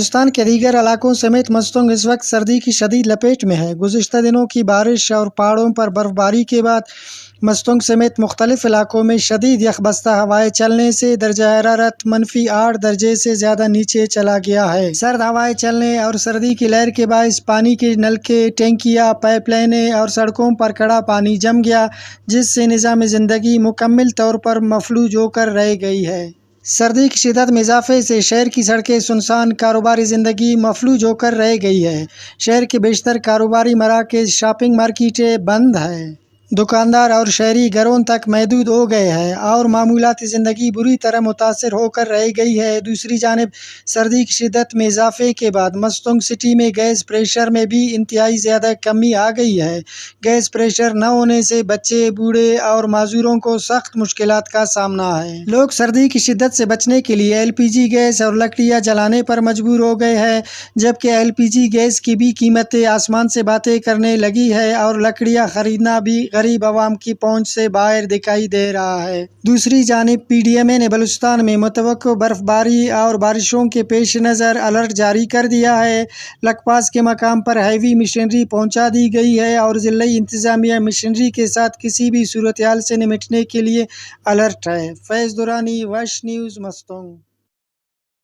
بلوچستان کے دیگر علاقوں سمیت مستونگ اس وقت سردی کی شدید لپیٹ میں ہے۔ گزشتہ دنوں کی بارش اور پہاڑوں پر برف باری کے بعد مستونگ سمیت مختلف علاقوں میں شدید یخ بستہ ہوائیں چلنے سے درجہ حرارت -8 درجے سے زیادہ نیچے چلا گیا ہے۔ سرد ہوائیں چلنے اور سردی کی لہر کے باعث پانی کے نلکے، ٹینکیاں، پائپ لائنیں اور سڑکوں پر کھڑا پانی جم گیا، جس سے نظام زندگی مکمل طور پر مفلوج ہو کر رہ گئی ہے۔ سردی کی شدت میں اضافے سے شہر کی سڑکیں سنسان، کاروباری زندگی مفلوج ہو کر رہ گئی ہے۔ شہر کے بیشتر کاروباری مراکز، شاپنگ مارکیٹیں بند ہیں۔ دکاندار اور شہری گھروں تک محدود ہو گئے ہیں اور معمولاتی زندگی بری طرح متاثر ہو کر رہ گئی ہے۔ دوسری جانب سردی کی شدت میں اضافے کے بعد مستونگ سٹی میں گیس پریشر میں بھی انتہائی زیادہ کمی آ گئی ہے۔ گیس پریشر نہ ہونے سے بچے، بوڑھے اور معذوروں کو سخت مشکلات کا سامنا ہے۔ لوگ سردی کی شدت سے بچنے کے لیے LPG گیس اور لکڑیاں جلانے پر مجبور ہو گئے ہیں، جبکہ LPG گیس کی بھی قیمتیں آسمان سے باتیں کرنے لگی ہیں اور لکڑیاں خریدنا بھی غریب عوام کی پہنچ سے باہر دکھائی دے رہا ہے۔ دوسری جانب PDMA نے بلوچستان میں متوقع برف باری اور بارشوں کے پیش نظر الرٹ جاری کر دیا ہے۔ لکپاس کے مقام پر ہیوی مشینری پہنچا دی گئی ہے اور ضلعی انتظامیہ مشینری کے ساتھ کسی بھی صورتحال سے نمٹنے کے لیے الرٹ ہے۔ فیض درانی، وش نیوز، مستونگ۔